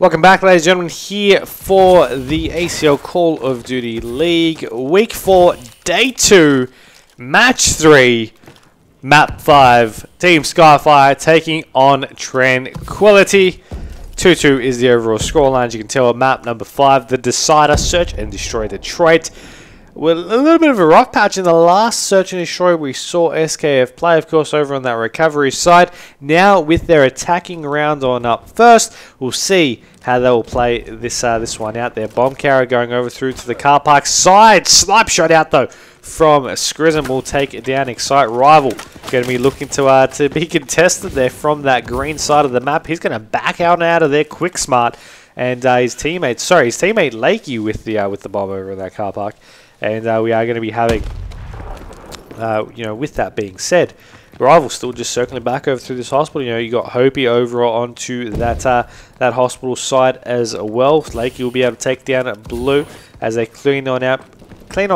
Welcome back, ladies and gentlemen, here for the ACL Call of Duty League, Week 4, Day 2, Match 3, Map 5, Team Skyfire taking on Tranquility. 2-2 is the overall scoreline. As you can tell, map number 5, the Decider, Search and Destroy Detroit. With a little bit of a rough patch in the last Search and Destroy, we saw SKF play, of course, over on that recovery side. Now, with their attacking round on up first, we'll see how they will play this one out. Their bomb carrier going over through to the car park side. Snipe shot out, though, from Scrism. Will take it down. Excite Rival going to be looking to be contested there from that green side of the map. He's going to back out of there quick smart. And his teammate Lakey with the bomb over in that car park. And we are going to be having, with that being said, Rival still just circling back over through this hospital. You got Hopi over onto that hospital side as well. Lakey will be able to take down Blue as they clean on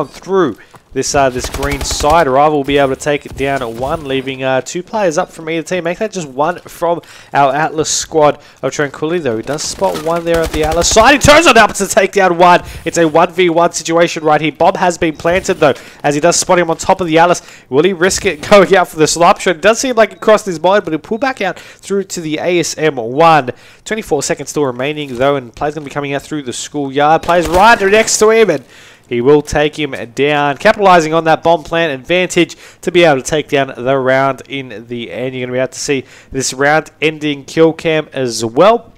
through this green side. Rival will be able to take it down at one, leaving 2 players up from either team. Make that just 1 from our Atlas squad of Tranquility, though. He does spot 1 there at the Atlas side. He turns on up to take down 1. It's a 1v1 situation right here. Bomb has been planted, though, as he does spot him on top of the Atlas. Will he risk it going out for the snipe shot? It does seem like it crossed his mind, but he'll pull back out through to the ASM-1. 24 seconds still remaining, though, and players going to be coming out through the schoolyard. Players right next to him, and he will take him down, capitalizing on that bomb plant advantage to be able to take down the round in the end. You're going to be able to see this round-ending kill cam as well.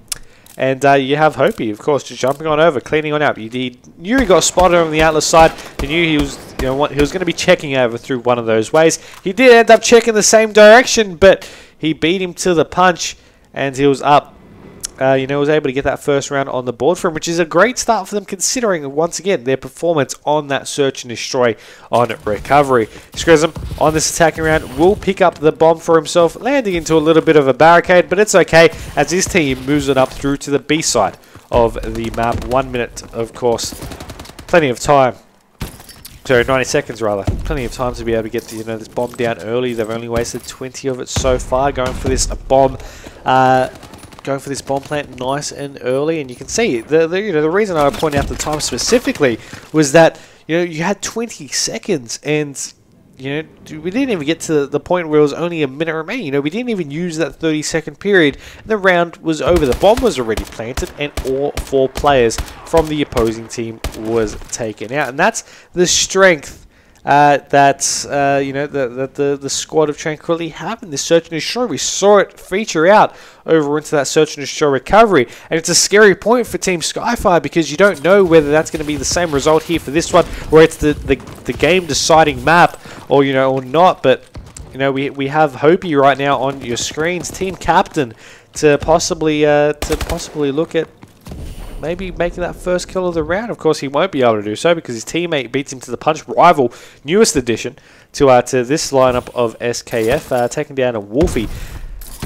And you have Hopi, of course, just jumping on over, cleaning on up. He knew he got spotted on the Atlas side. He knew he was, he was going to be checking over through one of those ways. He did end up checking the same direction, but he beat him to the punch, and he was up. Was able to get that first round on the board for him, which is a great start for them considering, once again, their performance on that Search and Destroy on recovery. Scrism, on this attacking round, will pick up the bomb for himself, landing into a little bit of a barricade, but it's okay as his team moves it up through to the B side of the map. 1 minute, of course. Plenty of time. Sorry, 90 seconds rather. Plenty of time to be able to get this bomb down early. They've only wasted 20 of it so far, going for this bomb. Going for this bomb plant nice and early, and you can see the reason I point out the time specifically was that you had 20 seconds, and we didn't even get to the point where it was only a minute remaining. We didn't even use that 30-second period. The round was over. The bomb was already planted, and all 4 players from the opposing team was taken out, and that's the strength that the squad of Tranquility have in this Search and Destroy. We saw it feature out over into that Search and Destroy recovery, and it's a scary point for Team Skyfire because you don't know whether that's going to be the same result here for this one, where it's the game deciding map, or or not. But we have Hopi right now on your screens, team captain, to possibly look at maybe making that first kill of the round. Of course, he won't be able to do so because his teammate beats him to the punch. Rival, newest addition to this lineup of SKF, taking down a Wolfie.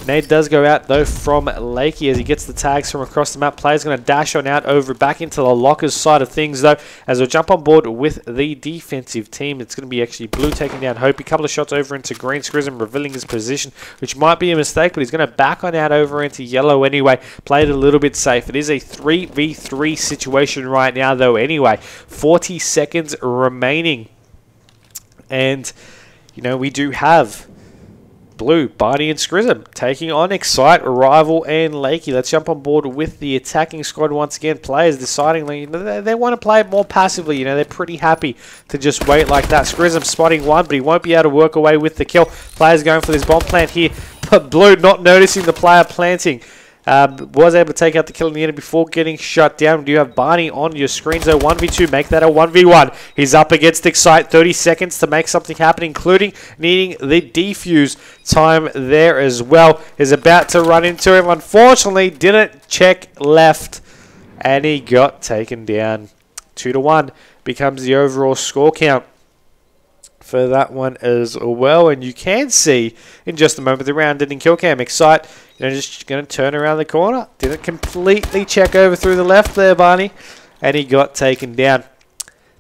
Nade does go out, though, from Lakey as he gets the tags from across the map. Player's going to dash on out over back into the lockers side of things, though, as they'll jump on board with the defensive team. It's going to be actually Blue taking down Hopi. A couple of shots over into Green. Scrism revealing his position, which might be a mistake, but he's going to back on out over into Yellow anyway. Played a little bit safe. It is a 3v3 situation right now, though, anyway. 40 seconds remaining. And, we do have Blue, Barney and Scrism taking on Excite, Rival and Lakey. Let's jump on board with the attacking squad once again. Players deciding they want to play it more passively. They're pretty happy to just wait like that. Scrism spotting 1, but he won't be able to work away with the kill. Players going for this bomb plant here, but Blue not noticing the player planting. Was able to take out the kill in the end before getting shut down. Do you have Barney on your screens though? 1v2, make that a 1v1. He's up against Excite, 30 seconds to make something happen, including needing the defuse time there as well. Is about to run into him. Unfortunately, didn't check left, and he got taken down. 2-1 becomes the overall score count for that one as well. And you can see in just a moment the round-ending kill cam. Excite, just going to turn around the corner. Didn't completely check over through the left there, Barney, and he got taken down.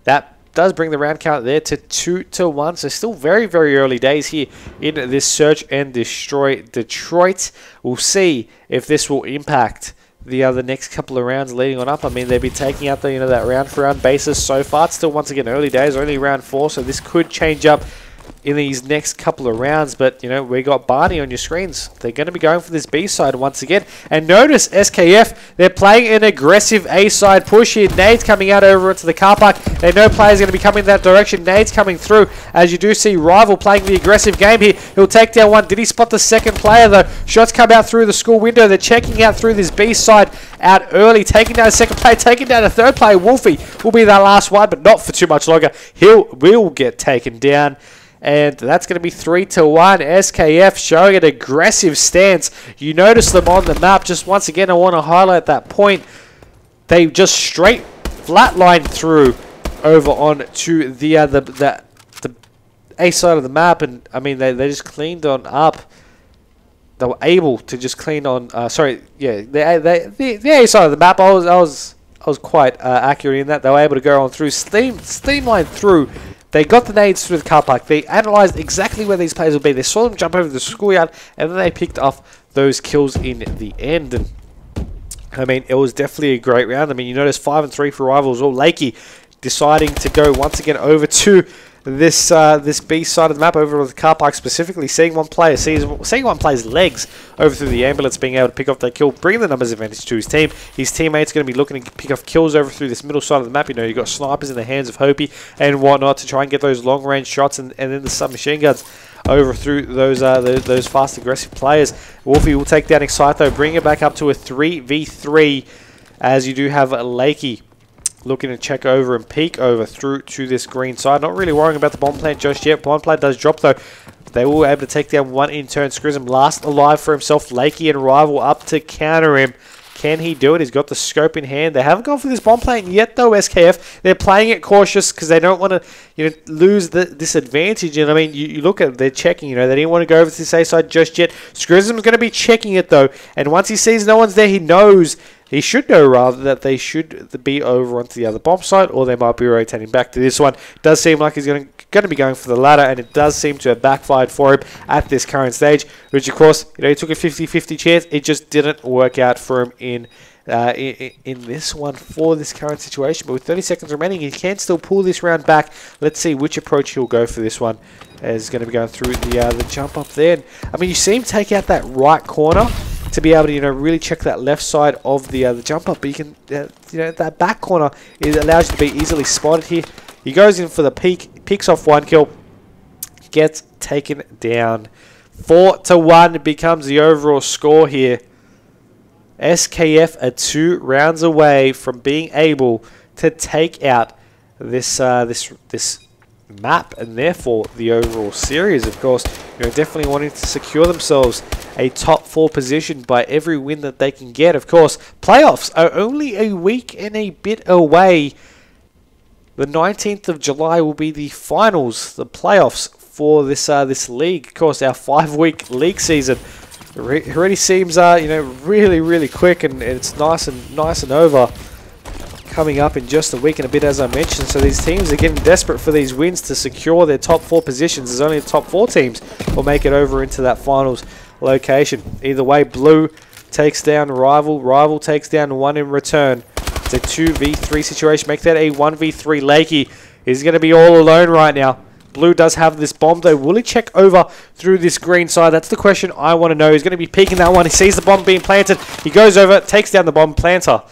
That does bring the round count there to 2-1. So still very, very early days here in this Search and Destroy Detroit. We'll see if this will impact the next couple of rounds leading on up. I mean, they've been taking out the that round for round basis so far. It's still once again early days, only round 4, so this could change up in these next couple of rounds. But we got Barney on your screens. They're going to be going for this B side once again. And notice SKF, they're playing an aggressive A side push here. Nades coming out over into the car park. They know players are going to be coming in that direction. Nades coming through, as you do see Rival playing the aggressive game here. He'll take down one. Did he spot the second player though? Shots come out through the school window. They're checking out through this B side out early, taking down a second player, taking down a third player. Wolfie will be that last one, but not for too much longer. Will get taken down. And that's going to be 3-1. SKF showing an aggressive stance. You notice them on the map. Just once again, I want to highlight that point. They just straight flatlined through over on to the A side of the map. And I mean, they just cleaned on up. They were able to just clean on. The A side of the map. I was quite accurate in that. They were able to go on through, streamline through. They got the nades through the car park. They analysed exactly where these players would be. They saw them jump over the schoolyard, and then they picked off those kills in the end. And I mean, it was definitely a great round. I mean, you notice 5 and 3 for rivals. All Lakey deciding to go once again over to this B side of the map, over to the car park specifically, seeing one player's legs over through the ambulance, being able to pick off that kill, bring the numbers advantage to his team. His teammates going to be looking to pick off kills over through this middle side of the map. You've got snipers in the hands of Hopi and whatnot to try and get those long range shots, and then the submachine guns over through those fast aggressive players. Wolfie will take down Excite though, bring it back up to a 3v3, as you do have Lakey looking to check over and peek over through to this green side. Not really worrying about the bomb plant just yet. Bomb plant does drop though. They will be able to take down one in turn. Scrism last alive for himself. Lakey and Rival up to counter him. Can he do it? He's got the scope in hand. They haven't gone for this bomb plant yet though, SKF. They're playing it cautious because they don't want to lose this advantage. And I mean, you look at it, they're checking, they didn't want to go over to this A side just yet. Scrism's going to be checking it though. And once he sees no one's there, he should know rather that they should be over onto the other bomb site, or they might be rotating back to this one. It does seem like he's going to be going for the latter, and it does seem to have backfired for him at this current stage, which of course, he took a 50-50 chance. It just didn't work out for him in this one for this current situation. But with 30 seconds remaining, he can still pull this round back. Let's see which approach he'll go for this one. As he's going to be going through the jump up there. And, I mean, you see him take out that right corner to be able to really check that left side of the jump up, but you can that back corner, it allows you to be easily spotted here. He goes in for the peek, picks off one kill, gets taken down. 4-1 becomes the overall score here. SKF are 2 rounds away from being able to take out this map, and therefore the overall series. Of course, definitely wanting to secure themselves a top 4 position by every win that they can get. Of course, playoffs are only a week and a bit away. The 19th of July will be the finals, the playoffs for this league. Of course, our 5-week league season already seems really quick, and it's nice and over. Coming up in just a week and a bit, as I mentioned. So these teams are getting desperate for these wins to secure their top 4 positions. There's only the top 4 teams will make it over into that finals location. Either way, Blue takes down Rival. Rival takes down one in return. It's a 2v3 situation. Make that a 1v3. Lakey is going to be all alone right now. Blue does have this bomb though. Will he check over through this green side? That's the question I want to know. He's going to be peeking that one. He sees the bomb being planted. He goes over, takes down the bomb planter.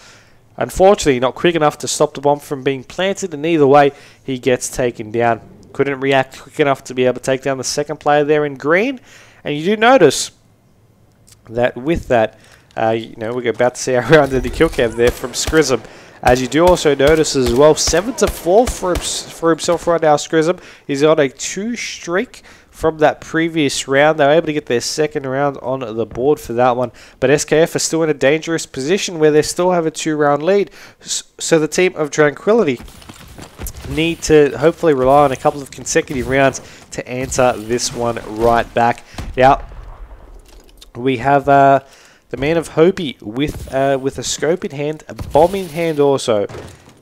Unfortunately, not quick enough to stop the bomb from being planted, and either way, he gets taken down. Couldn't react quick enough to be able to take down the second player there in green. And you do notice that with that, we're about to see our round of the kill cam there from Scrism. As you do also notice as well, 7-4 for himself right now, Scrism. He's on a 2 streak from that previous round. They were able to get their second round on the board for that one. But SKF are still in a dangerous position where they still have a 2-round lead. So the team of Tranquility need to hopefully rely on a couple of consecutive rounds to answer this one right back. Now, we have the man of Hopi with a scope in hand, a bomb in hand also.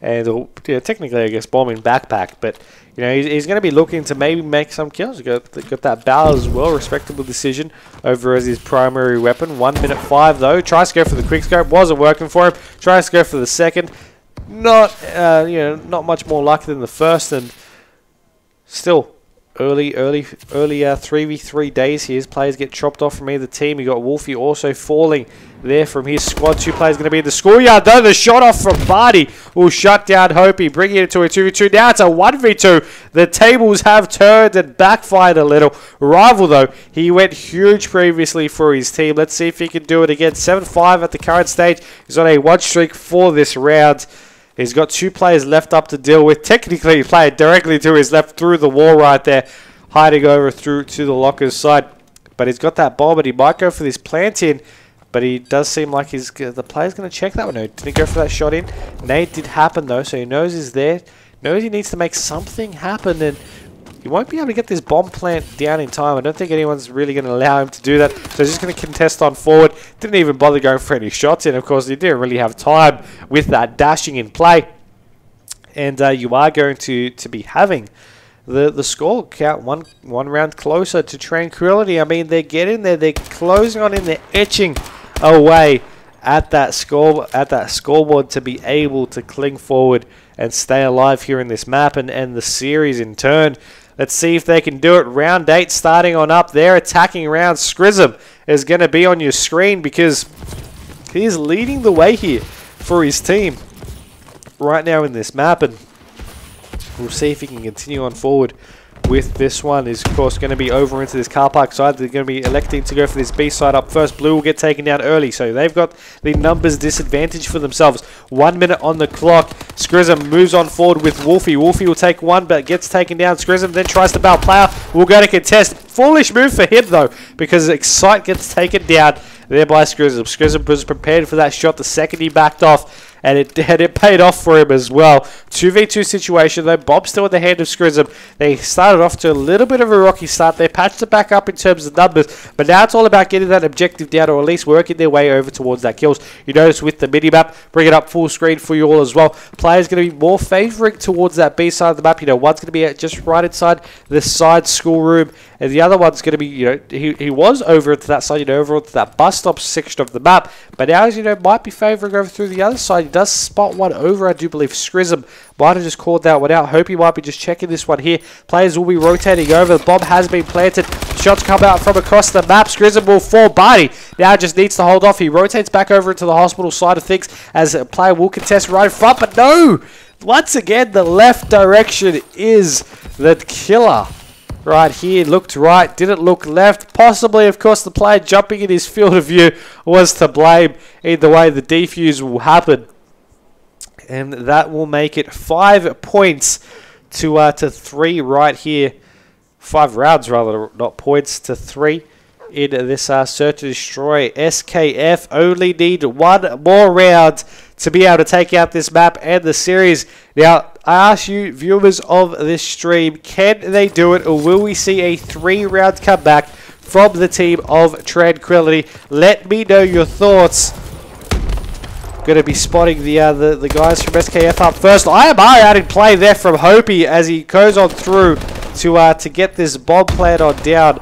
and technically I guess bombing backpack, but he's going to be looking to maybe make some kills. Got that barrel as well, respectable decision over as his primary weapon. 1 minute 5 though. Tries to go for the quick scope, wasn't working for him. Tries to go for the second, not not much more luck than the first, and still early 3v3 days here. His players get chopped off from either team. You got Wolfie also falling there from his squad. 2 players going to be in the schoolyard though. The shot off from Barty will shut down Hopi, bringing it to a 2v2. Now it's a 1v2. The tables have turned and backfired a little. Rival though, he went huge previously for his team. Let's see if he can do it again. 7-5 at the current stage. He's on a 1 streak for this round. He's got 2 players left up to deal with. Technically, he played directly to his left through the wall right there, hiding over through to the locker's side. But he's got that bomb, and he might go for this plant in. But he does seem like the player's going to check that one. No, didn't he go for that shot in? Nade did happen though, so he knows he's there. Knows he needs to make something happen, and he won't be able to get this bomb plant down in time. I don't think anyone's really going to allow him to do that. So he's just going to contest on forward. Didn't even bother going for any shots in. Of course, he didn't really have time with that dashing in play. And you are going to be having the score count one round closer to Tranquility. I mean, they're getting there. They're closing on in. They're etching away at that scoreboard to be able to cling forward and stay alive here in this map and the series in turn. Let's see if they can do it. Round 8 starting on up there. Attacking round. Scrism is going to be on your screen because he's leading the way here for his team right now in this map, and we'll see if he can continue on forward with this one. Is of course going to be over into this car park side. They're going to be electing to go for this B side up first. Blue will get taken down early, so they've got the numbers disadvantage for themselves. 1 minute on the clock. Scrism moves on forward with Wolfie. Wolfie will take one, but gets taken down. Scrism then tries to bow. Player will go to contest. Foolish move for him though, because Excite gets taken down there by Scrism. Scrism was prepared for that shot the second he backed off, and it paid off for him as well. 2v2 situation though. Bob still in the hand of Scrism. They started off to a little bit of a rocky start. They patched it back up in terms of numbers, but now it's all about getting that objective down, or at least working their way over towards that kills. You notice with the mini-map, bring it up full screen for you all as well. Players going to be more favouring towards that B side of the map. One's going to be just right inside the side schoolroom, and the other one's going to be, he was over to that side, over to that bus stop section of the map, but now, might be favouring over through the other side. He does spot one over, I do believe. Scrism might have just called that one out. Hope he might be just checking this one here. Players will be rotating over. The bomb has been planted. Shots come out from across the map. Scrism will fall. Barty now just needs to hold off. He rotates back over into the hospital side of things as a player will contest right in front, but no! Once again, the left direction is the killer. Right here, looked right, didn't look left. Possibly, of course, the player jumping in his field of view was to blame. Either way, the defuse will happen, and that will make it 5 points to 3 right here. 5 rounds, rather, not points, to 3 in this search and destroy. SKF only need 1 more round to be able to take out this map and the series. Now, I ask you, viewers of this stream, can they do it, or will we see a 3-round comeback from the team of Tranquility? Let me know your thoughts. Going to be spotting the guys from SKF up first. IMR out in play there from Hopi as he goes on through to get this bomb plant on down.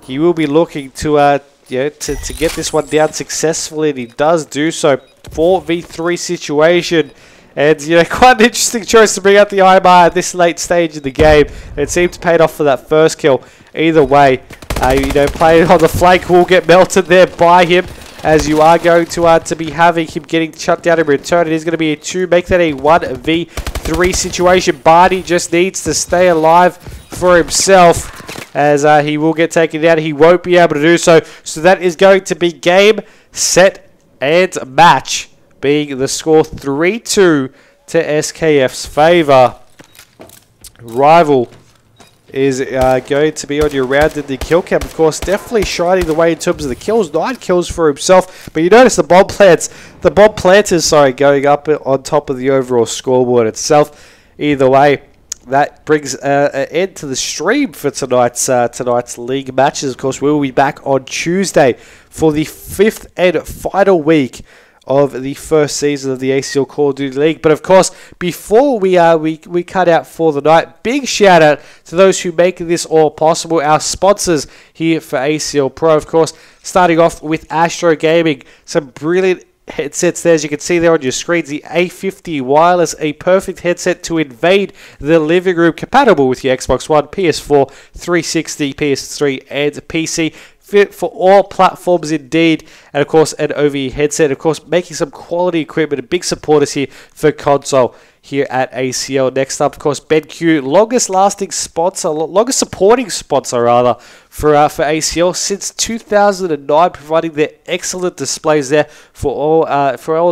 He will be looking to get this one down successfully, and he does do so. 4v3 situation, and quite an interesting choice to bring out the IMR at this late stage in the game. It seemed to pay off for that first kill. Either way, playing on the flank will get melted there by him, as you are going to be having him getting shut down in return. It is going to be a 2, make that a 1v3 situation. Barty just needs to stay alive for himself, as he will get taken down. He won't be able to do so. So that is going to be game, set, and match, being the score 3-2 to SKF's favour. Rival is going to be on your round in the kill cam. Of course, definitely shining the way in terms of the kills. 9 kills for himself. But you notice the bomb planters, going up on top of the overall scoreboard itself. Either way, that brings an end to the stream for tonight's league matches. Of course, we will be back on Tuesday for the 5th and final week of the first season of the ACL Call of Duty League. But of course, before we cut out for the night, big shout out to those who make this all possible, our sponsors here for ACL Pro. Of course, starting off with Astro Gaming, some brilliant headsets there, as you can see there on your screens. The A50 wireless, a perfect headset to invade the living room, compatible with your Xbox One, PS4, 360, PS3 and PC. Fit for all platforms indeed, and of course an OVE headset. Of course, making some quality equipment, and big supporters here for console here at ACL. Next up, of course, BenQ, longest supporting sponsor rather for ACL since 2009, providing their excellent displays there for all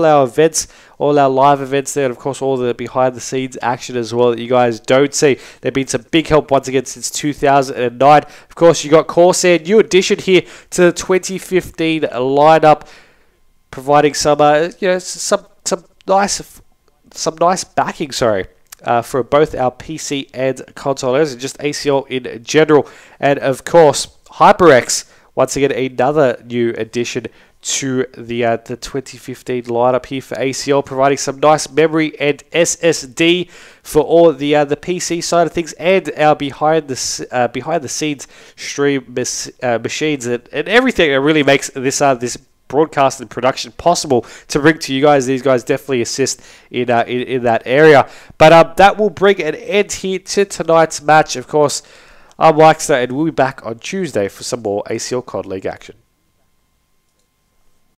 our events, all our live events there, and of course all the behind the scenes action as well that you guys don't see. They've been some big help once again since 2009. Of course, you got Corsair, new addition here to the 2015 lineup, providing some nice backing, for both our PC and console owners, and just ACL in general. And of course, HyperX, once again another new addition to the 2015 lineup here for ACL, providing some nice memory and SSD for all the PC side of things, and our behind the scenes stream machines and everything that really makes this broadcast and production possible to bring to you guys. These guys definitely assist in that area. But that will bring an end here to tonight's match. Of course, I'm Mike, and we'll be back on Tuesday for some more ACL COD League action.